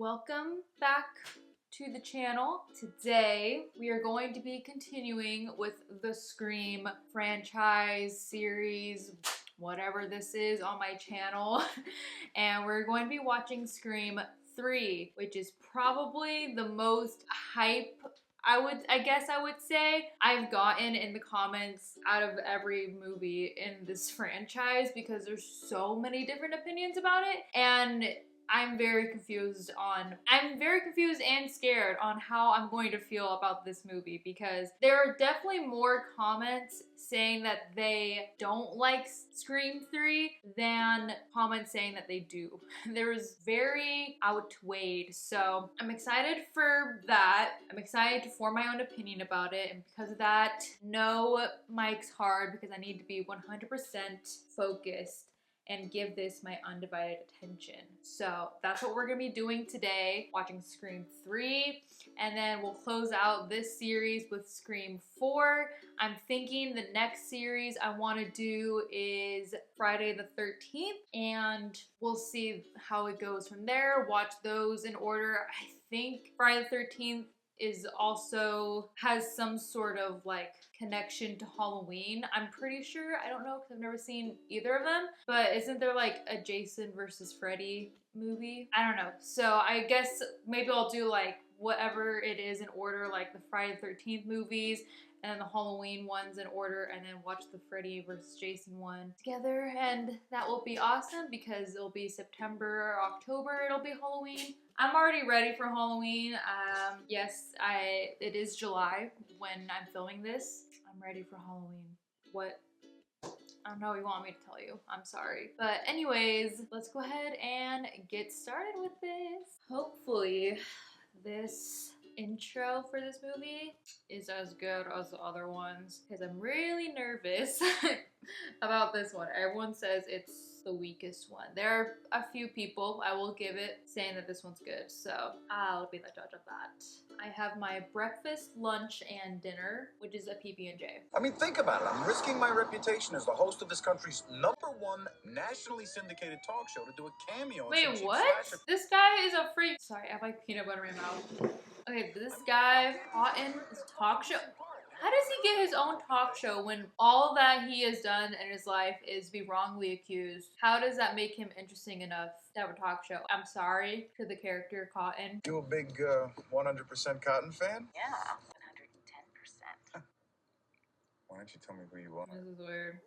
Welcome back to the channel. Today we are going to be continuing with the Scream franchise series, whatever this is on my channel. And we're going to be watching Scream 3, which is probably the most hype I guess I would say I've gotten in the comments out of every movie in this franchise, because there's so many different opinions about it, and I'm very confused and scared on how I'm going to feel about this movie, because there are definitely more comments saying that they don't like Scream 3 than comments saying that they do. There's very outweighed, so I'm excited for that. I'm excited to form my own opinion about it, and because of that, no mic's hard, because I need to be 100% focused and give this my undivided attention. So that's what we're gonna be doing today, watching Scream 3, and then we'll close out this series with Scream 4. I'm thinking the next series I wanna do is Friday the 13th, and we'll see how it goes from there. Watch those in order. I think Friday the 13th has some sort of like connection to Halloween. I'm pretty sure. I don't know because I've never seen either of them. But isn't there like a Jason versus Freddy movie? I don't know. So I guess maybe I'll do like whatever it is in order, like the Friday the 13th movies and then the Halloween ones in order, and then watch the Freddy versus Jason one together, and that will be awesome because it'll be September or October, it'll be Halloween. I'm already ready for Halloween. Yes, it is July when I'm filming this. I'm ready for Halloween. What? I don't know what you want me to tell you. I'm sorry. But anyways, let's go ahead and get started with this. Hopefully this intro for this movie is as good as the other ones, because I'm really nervous about this one. Everyone says it's the weakest one. There are a few people, I will give it, saying that this one's good, so I'll be the judge of that. I have my breakfast, lunch, and dinner, which is a PB&J. I mean, think about it. I'm risking my reputation as the host of this country's #1 nationally syndicated talk show to do a cameo. Wait, what? This guy is a freak. Sorry, I have like peanut butter in my mouth. Okay, this guy, Cotton, is talk show. How does he get his own talk show when all that he has done in his life is be wrongly accused? How does that make him interesting enough to have a talk show? I'm sorry to the character Cotton. You a big 100% Cotton fan? Yeah, 110%. Why don't you tell me who you are? This is weird.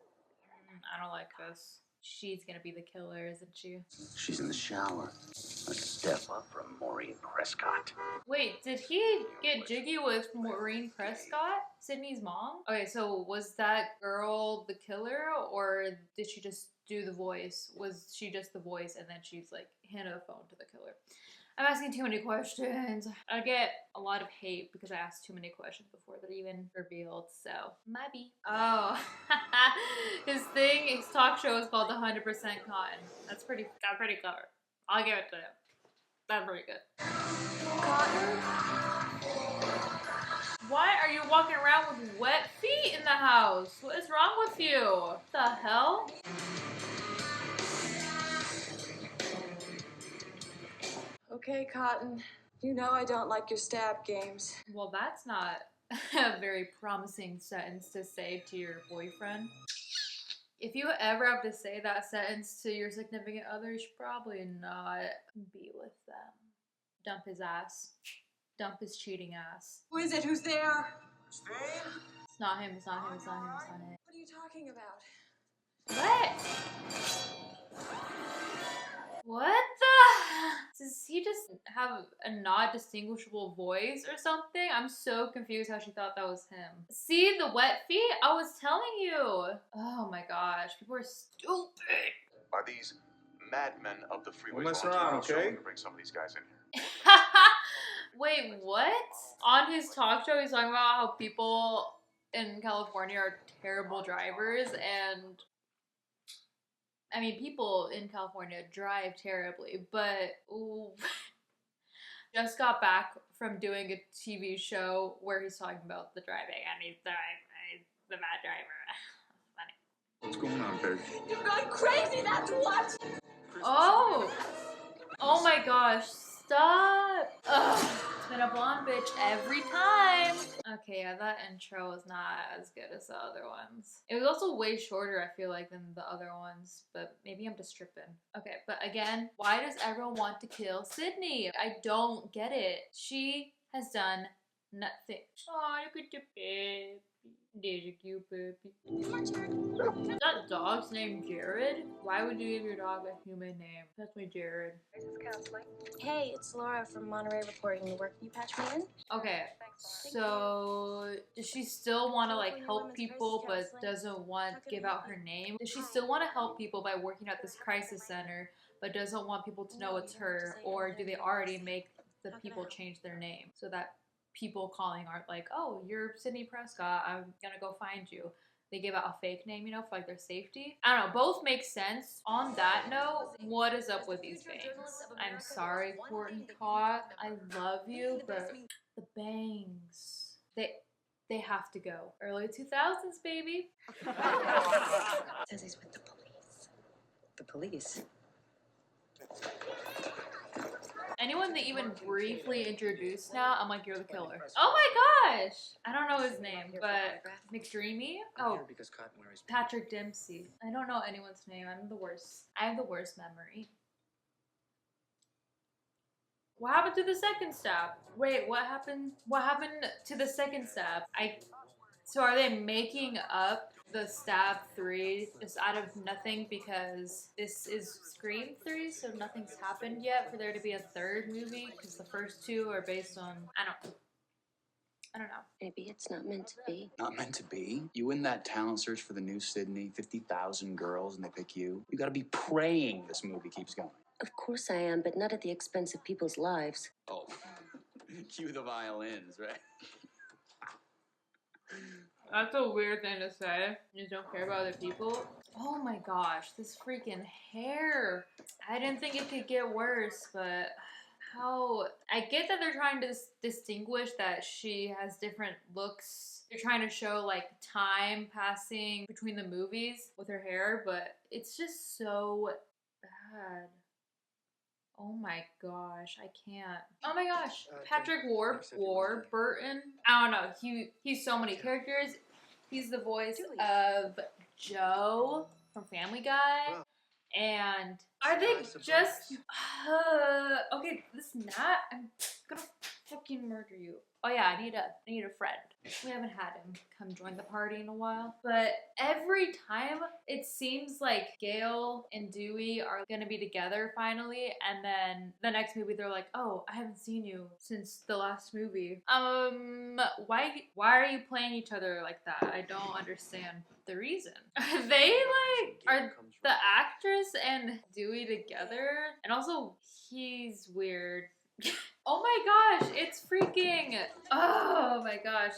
I don't like this. She's gonna be the killer, isn't she? She's in the shower. A step up from Maureen Prescott. Wait, did he get jiggy with Maureen Prescott, Sydney's mom? Okay, so was that girl the killer, or did she just do the voice? Was she just the voice and then she's like handed the phone to the killer? I'm asking too many questions. I get a lot of hate because I asked too many questions before they're even revealed, so maybe. Oh, his talk show is called 100% Cotton. That's pretty clever. I'll give it to him. That's pretty good. Cotton? Why are you walking around with wet feet in the house? What is wrong with you? What the hell? Okay, Cotton. You know I don't like your stab games. Well, that's not a very promising sentence to say to your boyfriend. If you ever have to say that sentence to your significant other, you should probably not be with them. Dump his ass. Dump his cheating ass. Who is it? Who's there? It's not him, it's not him, it's not him, it's not him. What are you talking about? What? What the? Does he just have a not distinguishable voice or something? I'm so confused how she thought that was him. See the wet feet? I was telling you. Oh my gosh, people are stupid. Are these madmen of the freeway? Don't mess around, okay? To bring some of these guys in here. Wait, what? On his talk show, he's talking about how people in California are terrible drivers, and I mean, people in California drive terribly, but ooh, just got back from doing a TV show where he's talking about the driving, and he's the bad driver. Funny. What's going on, Peg? You've gone crazy, that's what! Oh! Oh my gosh. Stop! Ugh, it's been a blonde bitch every time. Okay, yeah, that intro was not as good as the other ones. It was also way shorter, I feel like, than the other ones, but maybe I'm just tripping. Okay, but again, why does everyone want to kill Sydney? I don't get it. She has done nothing. Oh, look at the baby. There's a cute baby. Is that dog's name Jared? Why would you give your dog a human name? That's my Jared. Hey, it's Laura from Monterey reporting to work. Can you patch me in? Okay, so does she still want to like help people but doesn't want to give out her name? Does she still want to help people by working at this crisis center but doesn't want people to know it's her? Or do they already make the people change their name so that people calling aren't like, oh, you're Sydney Prescott, I'm gonna go find you. They give out a fake name, you know, for like their safety. I don't know, both make sense. On that note, what is up with these bangs? I'm sorry, Courtney Cox, I love you, but the bangs, they have to go. Early 2000s, baby. Says he's with the police. The police? Anyone they even briefly introduced now, I'm like, you're the killer. Oh my gosh! I don't know his name, but McDreamy? Oh, Patrick Dempsey. I don't know anyone's name. I'm the worst. I have the worst memory. What happened to the second stab? Wait, what happened? What happened to the second stab? So are they making up the stab 3 just out of nothing because this is Scream 3, so nothing's happened yet for there to be a third movie? Because the first 2 are based on, I don't know. Maybe it's not meant to be. Not meant to be? You win that talent search for the new Sydney, 50,000 girls, and they pick you? You gotta be praying this movie keeps going. Of course I am, but not at the expense of people's lives. Oh, cue the violins, right? That's a weird thing to say. You just don't care about other people. Oh my gosh, this freaking hair. I didn't think it could get worse, but how... I get that they're trying to distinguish that she has different looks. They're trying to show like time passing between the movies with her hair, but it's just so bad. Oh my gosh, I can't. Oh my gosh, Patrick Warburton. I don't know. He's so many characters. He's the voice of Joe from Family Guy. And are they just okay, this Nat, I'm gonna fucking murder you. Oh yeah, I need a friend. We haven't had him come join the party in a while. But every time it seems like Gail and Dewey are gonna be together finally, and then the next movie they're like, oh, I haven't seen you since the last movie. Why are you playing each other like that? I don't understand the reason. Are they like, are the actress and Dewey together? And also, he's weird. Oh my gosh, it's freaking, oh my gosh.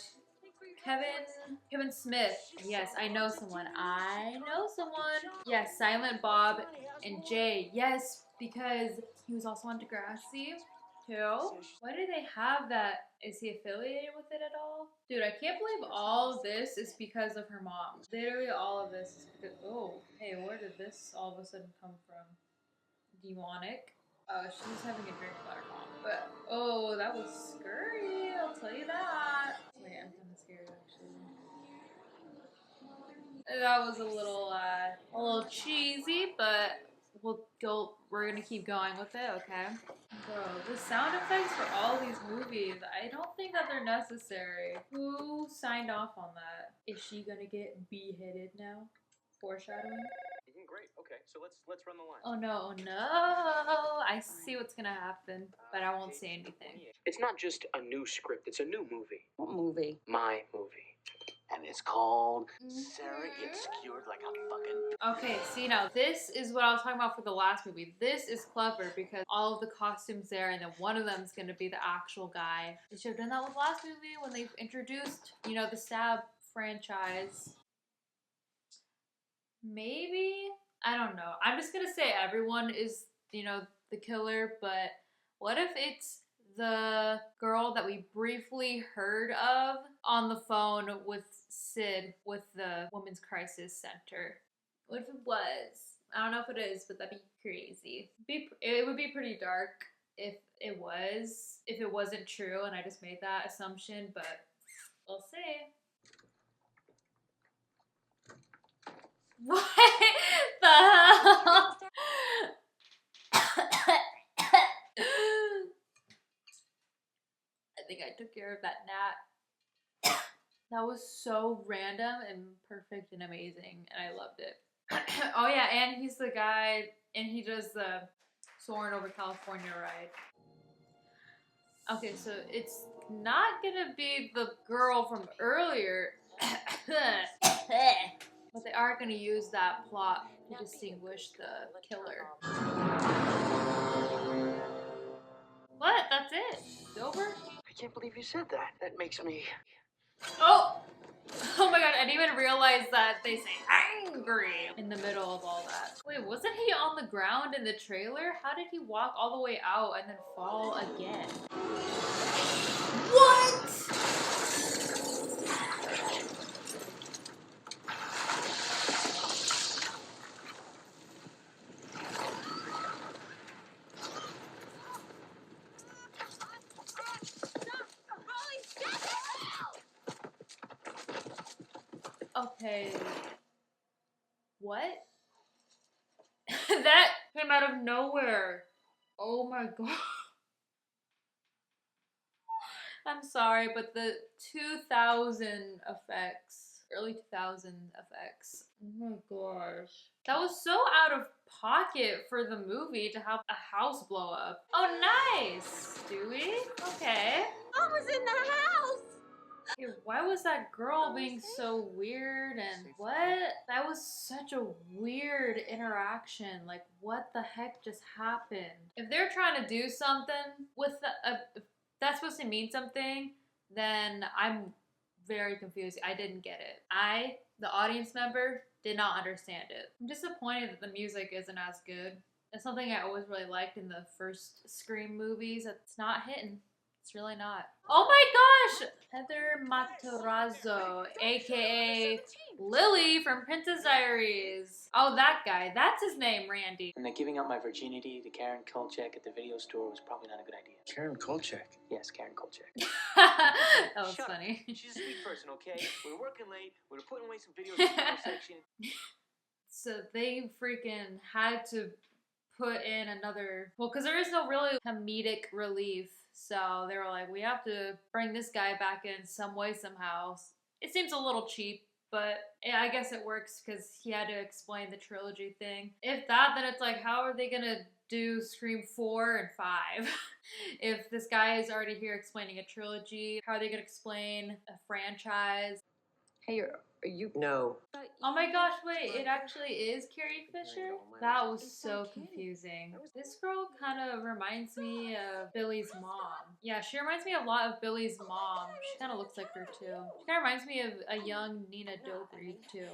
Kevin Smith. Yes, I know someone. Yes, Silent Bob and Jay. Yes, because he was also on Degrassi too. Why do they have that? Is he affiliated with it at all? Dude, I can't believe all of this is because of her mom. Literally all of this is because, oh, hey, where did this all of a sudden come from? Demonic. Oh, she's having a drink with her mom. But, oh, that was scary, I'll tell you that. Wait, I'm kind of scared, actually. That was a little cheesy, but we're gonna keep going with it, okay? Bro, the sound effects for all these movies, I don't think that they're necessary. Who signed off on that? Is she gonna get beheaded now? Foreshadowing? Great. Okay, so let's run the line. Oh no, no! I see what's gonna happen, but I won't say anything. It's not just a new script, it's a new movie. What movie? My movie. And it's called Sarah Gets Skewered Like a Fucking... Okay, see now, this is what I was talking about for the last movie. This is clever because all of the costumes there, and then one of them is gonna be the actual guy. They should have done that with the last movie when they introduced, you know, the Stab franchise. Maybe? I don't know. I'm just gonna say everyone is, you know, the killer, but what if it's the girl that we briefly heard of on the phone with Sid with the Women's Crisis Center? What if it was? I don't know if it is, but that'd be crazy. It would be pretty dark. if it wasn't true and I just made that assumption, but we'll see. What the hell? I think I took care of that gnat. That was so random and perfect and amazing, and I loved it. Oh yeah, and he's the guy, and he does the Soarin' Over California ride. Okay, so it's not gonna be the girl from earlier. But they are gonna use that plot to distinguish the killer. What? That's it? It's over? I can't believe you said that. That makes me... Oh! Oh my god, I didn't even realize that they say angry in the middle of all that. Wait, wasn't he on the ground in the trailer? How did he walk all the way out and then fall again? What? Okay. What? That came out of nowhere. Oh my god. I'm sorry, but the 2000 effects, early 2000 effects. Oh my gosh. That was so out of pocket for the movie to have a house blow up. Oh, nice, Stewie. Okay. I was in the house! Okay, why was that girl being so weird and what? That was such a weird interaction. Like, what the heck just happened? If they're trying to do something with if that's supposed to mean something, then I'm very confused. I didn't get it. I, the audience member, did not understand it. I'm disappointed that the music isn't as good. It's something I always really liked in the first Scream movies. It's not hitting. It's really not. Oh my gosh! Heather Matarazzo, aka Lily from Princess Diaries. Oh, that guy. That's his name, Randy. And that giving up my virginity to Karen Kolchak at the video store was probably not a good idea. Karen Kolchak. Yes, Karen Kolchak. That was Shut up. funny. She's a sweet person, okay? We're working late. We're putting away some videos in the section. So they freaking had to put in another, well, because there is no really comedic relief, so they were like, we have to bring this guy back in some way somehow. It seems a little cheap, but yeah, I guess it works because he had to explain the trilogy thing. If that, then it's like, how are they gonna do Scream 4 and 5? If this guy is already here explaining a trilogy, how are they gonna explain a franchise? Hey, are you? No. Oh my gosh, wait, it actually is Carrie Fisher? That was so confusing. This girl kind of reminds me of Billy's mom. Yeah, she reminds me a lot of Billy's mom. She kind of looks like her too. She kind of reminds me of a young Nina Dobrev too.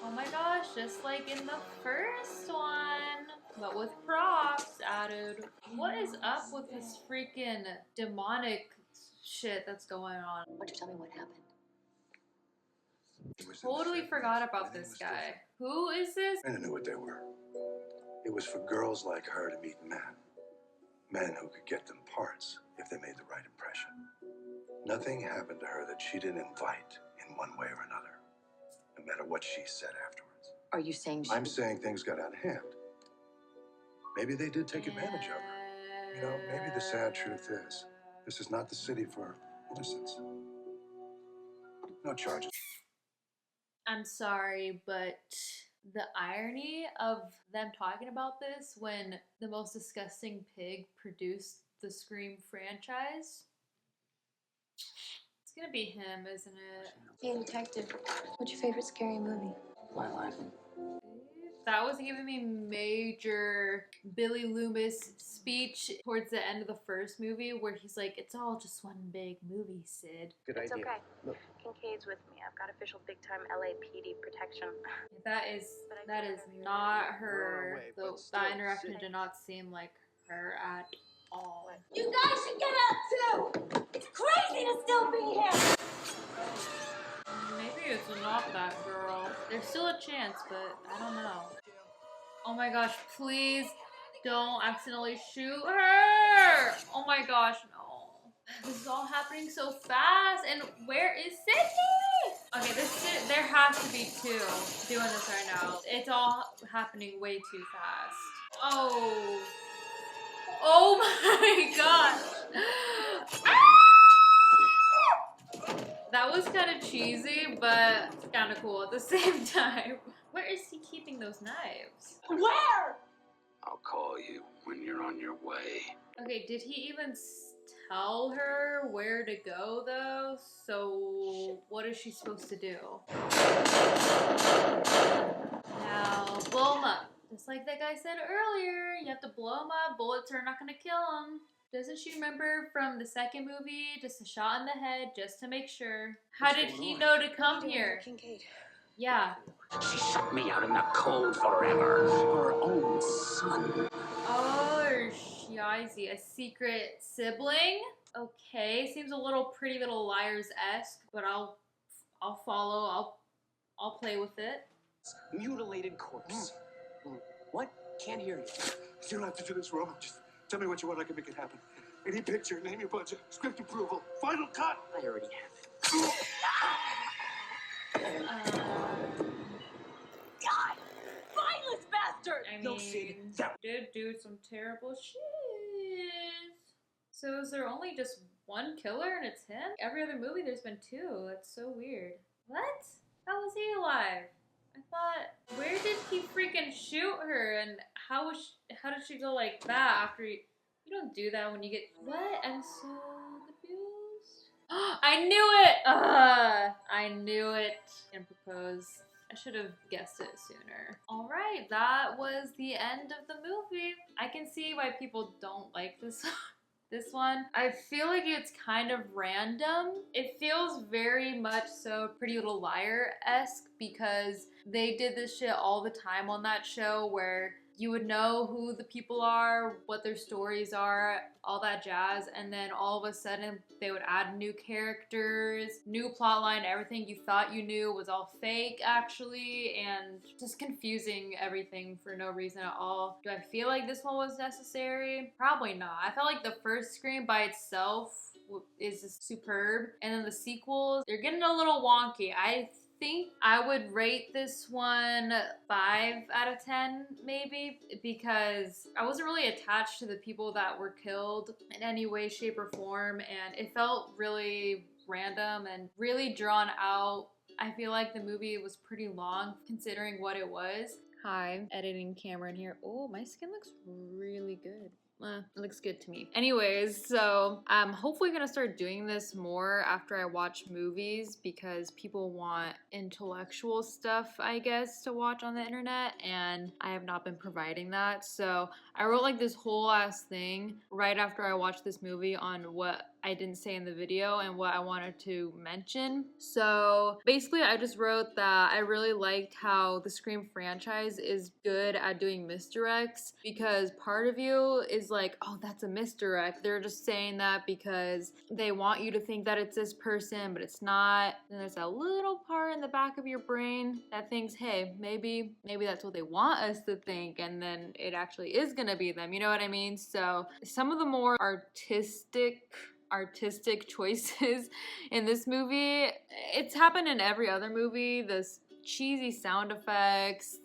Oh my gosh, just like in the first one, but with props added. What is up with this freaking demonic shit that's going on? Why don't you tell me what happened? Totally forgot about this guy. Who is this? I knew what they were. It was for girls like her to meet men. Men who could get them parts if they made the right impression. Nothing happened to her that she didn't invite in one way or another, no matter what she said afterwards. Are you saying I'm saying things got out of hand. Maybe they did take advantage of her. You know, maybe the sad truth is, this is not the city for innocents. No charges. I'm sorry, but the irony of them talking about this when the most disgusting pig produced the Scream franchise, it's gonna be him, isn't it? Hey, detective, what's your favorite scary movie? My life. That was giving me major Billy Loomis speech towards the end of the first movie where he's like, it's all just one big movie, Sid. Good It's idea. okay. Look. Kincaid's with me. I've got official big-time LAPD protection. That is not her. That interaction did not seem like her at all. You guys should get out too! It's crazy to still be here! Maybe it's not that girl. There's still a chance, but I don't know. Oh my gosh, please. Don't accidentally shoot her! Oh my gosh, no. This is all happening so fast. And where is Sydney? Okay, there has to be two doing this right now. It's all happening way too fast. Oh. Oh my gosh. That was kind of cheesy, but kind of cool at the same time. Where is he keeping those knives? Where? I'll call you when you're on your way. Okay, did he even tell her where to go though? So what is she supposed to do? Now, blow him up. Just like that guy said earlier, you have to blow him up. Bullets are not gonna kill him. Doesn't she remember from the second movie, just a shot in the head, just to make sure? How did he know to come here? Kincaid. Yeah. She shut me out in the cold forever. Her own son. Oh, I see. A secret sibling? Okay, seems a little Pretty Little Liars-esque, but I'll follow. I'll play with it. Mutilated corpse. What? Can't hear you. You don't have to do this, Roman. Just tell me what you want. I can make it happen. Any picture, name your budget, script approval, final cut. I already have it. God! Mindless bastard! I No, mean, Sid, did do some terrible shit. So is there only just one killer and it's him? Every other movie there's been two. That's so weird. What? How was he alive? I thought, where did he freaking shoot her, and how did she go like that after you don't do that when you get, what? I'm so confused. I knew it! I knew it. And propose. I should have guessed it sooner. All right, that was the end of the movie. I can see why people don't like this this one. I feel like it's kind of random. It feels very much so Pretty Little Liar-esque because they did this shit all the time on that show where you would know who the people are, what their stories are, all that jazz, and then all of a sudden they would add new characters, new plotline, everything you thought you knew was all fake actually, and just confusing everything for no reason at all. Do I feel like this one was necessary? Probably not. I felt like the first Scream by itself is just superb, and then the sequels, they're getting a little wonky. I think I would rate this one 5 out of 10 maybe, because I wasn't really attached to the people that were killed in any way, shape, or form, and it felt really random and really drawn out. I feel like the movie was pretty long considering what it was. Hi, editing Cameron here. Oh, my skin looks really good. It looks good to me. Anyways, so I'm hopefully gonna start doing this more after I watch movies because people want intellectual stuff, I guess, to watch on the internet, and I have not been providing that. So I wrote like this whole ass thing right after I watched this movie on what I didn't say in the video and what I wanted to mention. So basically I just wrote that I really liked how the Scream franchise is good at doing misdirects, because part of you is like, oh, that's a misdirect. They're just saying that because they want you to think that it's this person, but it's not. And there's that little part in the back of your brain that thinks, hey, maybe that's what they want us to think, and then it actually is gonna be them. You know what I mean? So some of the more artistic choices in this movie, it's happened in every other movie. This cheesy sound effects,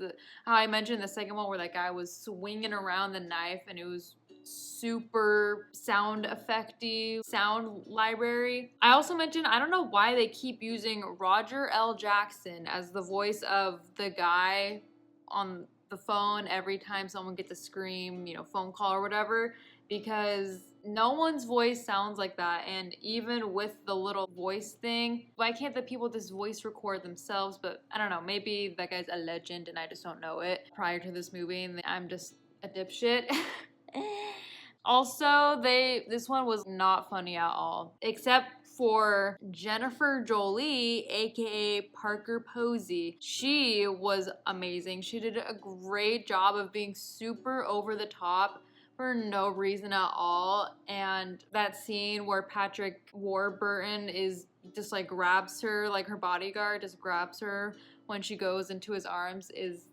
how I mentioned the second one where that guy was swinging around the knife and it was super sound effecty sound library. I also mentioned, I don't know why they keep using Roger L. Jackson as the voice of the guy on the phone every time someone gets a Scream, phone call or whatever, because no one's voice sounds like that. And even with the little voice thing, why can't the people just voice record themselves? But I don't know, maybe that guy's a legend and I just don't know it prior to this movie and I'm just a dipshit. Also, this one was not funny at all, except for Jennifer Jolie, aka Parker Posey. She was amazing. She did a great job of being super over the top for no reason at all. And that scene where Patrick Warburton is just like grabs her, like her bodyguard just grabs her when she goes into his arms, is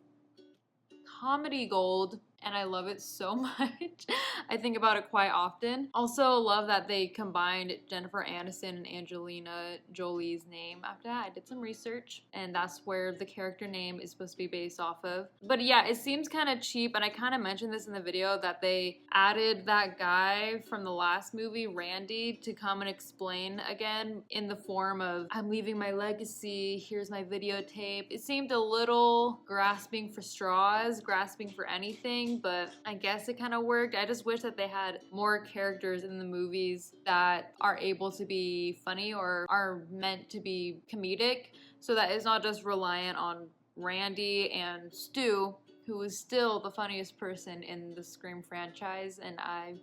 comedy gold. and I love it so much. I think about it quite often. Also love that they combined Jennifer Aniston and Angelina Jolie's name after that. I did some research, and that's where the character name is supposed to be based off of. But yeah, it seems kind of cheap, and I kind of mentioned this in the video that they added that guy from the last movie, Randy, to come and explain again in the form of, I'm leaving my legacy, here's my videotape. It seemed a little grasping for straws, grasping for anything, but I guess it kind of worked. I just wish that they had more characters in the movies that are able to be funny or are meant to be comedic, so that it's not just reliant on Randy and Stu, who is still the funniest person in the Scream franchise, and I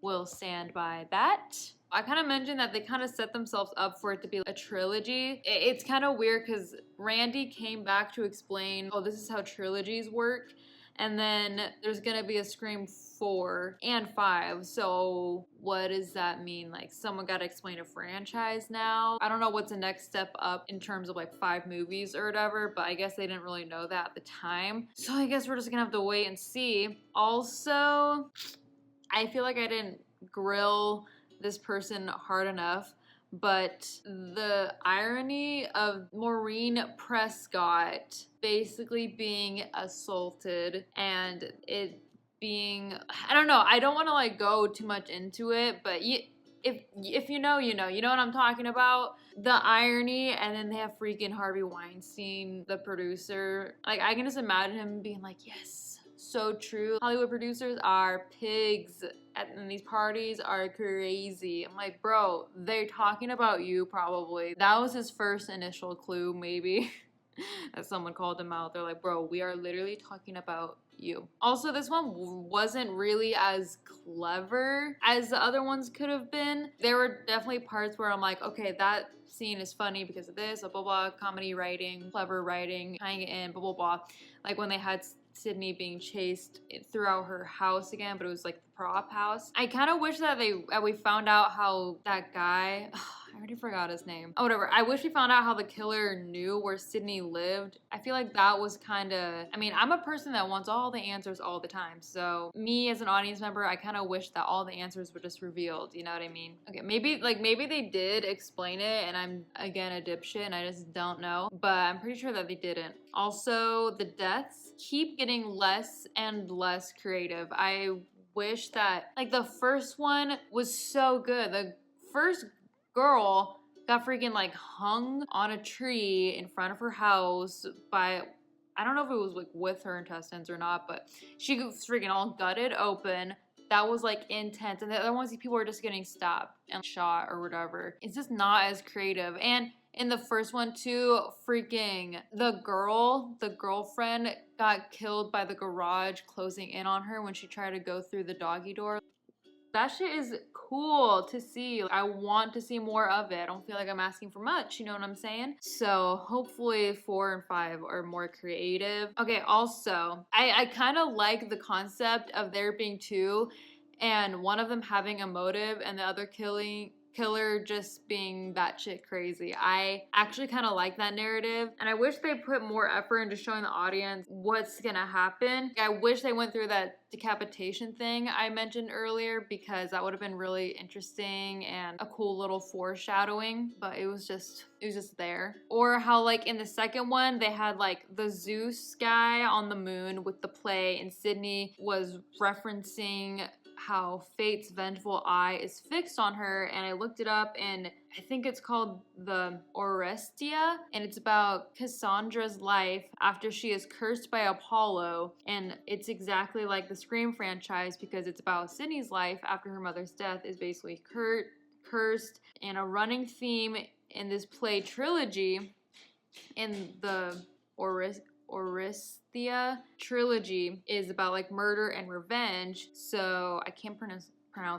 will stand by that. I kind of mentioned that they kind of set themselves up for it to be a trilogy. It's kind of weird because Randy came back to explain, oh, this is how trilogies work. And then there's gonna be a Scream 4 and 5. So what does that mean? Like, someone gotta explain a franchise now? I don't know what's the next step up in terms of like 5 movies or whatever, but I guess they didn't really know that at the time. So I guess we're just gonna have to wait and see. Also, I feel like I didn't grill this person hard enough, but the irony of Maureen Prescott basically being assaulted and it being, I don't know, I don't want to like go too much into it, but if you know, you know what I'm talking about. The irony, and then they have freaking Harvey Weinstein, the producer. Like, I can just imagine him being like, yes, so true. Hollywood producers are pigs, and these parties are crazy. I'm like, bro, they're talking about you probably. That was his first initial clue, maybe, that someone called him out. They're like, bro, we are literally talking about you. Also, this one wasn't really as clever as the other ones could have been. There were definitely parts where I'm like, okay, that scene is funny because of this, blah, blah, blah, comedy writing, clever writing, tying it in, blah, blah, blah. Like when they had Sydney being chased throughout her house again, but it was like the prop house. I kind of wish that we found out how that guy, I already forgot his name. Oh, whatever. I wish we found out how the killer knew where Sydney lived. I feel like that was kind of, I mean, I'm a person that wants all the answers all the time. So me as an audience member, I kind of wish that all the answers were just revealed. You know what I mean? Okay, maybe they did explain it and I'm, again, a dipshit and I just don't know. But I'm pretty sure that they didn't. Also, the deaths keep getting less and less creative. I wish that, like, the first one was so good. The first girl got freaking like hung on a tree in front of her house by, I don't know if it was like with her intestines or not, but she was freaking all gutted open. That was like intense. And the other ones, people were just getting stabbed and shot or whatever. It's just not as creative. And in the first one too, freaking the girlfriend got killed by the garage closing in on her when she tried to go through the doggy door. That shit is cool to see. I want to see more of it. I don't feel like I'm asking for much, you know what I'm saying? So hopefully 4 and 5 are more creative. Okay, also, I kind of like the concept of there being 2 and one of them having a motive and the other killer just being batshit crazy. I actually kind of like that narrative, and I wish they put more effort into showing the audience what's gonna happen. I wish they went through that decapitation thing I mentioned earlier, because that would have been really interesting and a cool little foreshadowing, but it was just there. Or how like in the second one they had like the Zeus guy on the moon with the play, and Sydney was referencing how fate's vengeful eye is fixed on her, and I looked it up and I think it's called the Orestia, and it's about Cassandra's life after she is cursed by Apollo, and it's exactly like the Scream franchise because it's about Sydney's life after her mother's death is basically cursed, and a running theme in this play trilogy in the Orestia trilogy is about like murder and revenge. So I can't pronounce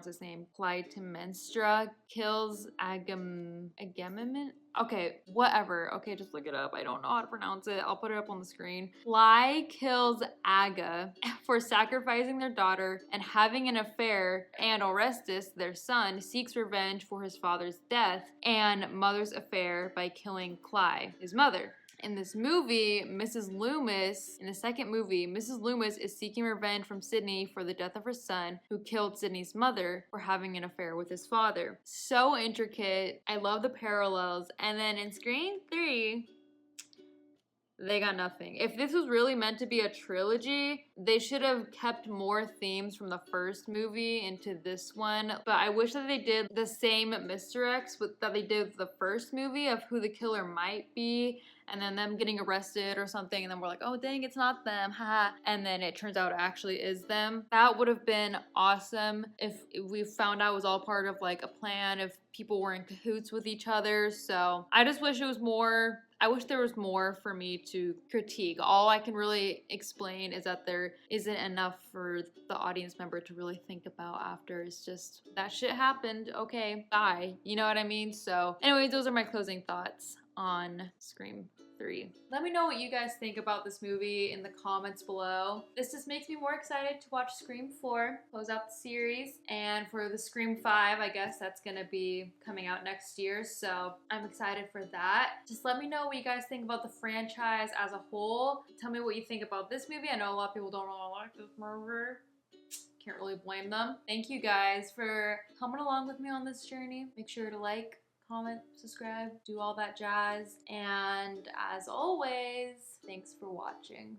his name. Clytemnestra kills Agamemnon. Okay, whatever. Okay, just look it up. I don't know how to pronounce it. I'll put it up on the screen. Cly kills Aga for sacrificing their daughter and having an affair, and Orestes, their son, seeks revenge for his father's death and mother's affair by killing Cly, his mother. In this movie, Mrs. Loomis, in the second movie, Mrs. Loomis is seeking revenge from Sydney for the death of her son, who killed Sydney's mother for having an affair with his father. So intricate. I love the parallels. And then in Scream 3, they got nothing. If this was really meant to be a trilogy, they should have kept more themes from the first movie into this one. But I wish that they did the same misdirects that they did with the first movie of who the killer might be, and then them getting arrested or something, and then we're like, oh dang, it's not them, haha. And then it turns out it actually is them. That would have been awesome if we found out it was all part of like a plan, if people were in cahoots with each other. So I just wish it was more. I wish there was more for me to critique. All I can really explain is that there isn't enough for the audience member to really think about after. It's just, that shit happened, okay, bye. You know what I mean? So anyways, those are my closing thoughts on Scream 3. Let me know what you guys think about this movie in the comments below. This just makes me more excited to watch Scream 4, close out the series. And for the Scream 5, I guess that's gonna be coming out next year, so I'm excited for that. Just let me know what you guys think about the franchise as a whole. Tell me what you think about this movie. I know a lot of people don't really like this movie. Can't really blame them. Thank you guys for coming along with me on this journey. Make sure to like, comment, subscribe, do all that jazz. And as always, thanks for watching.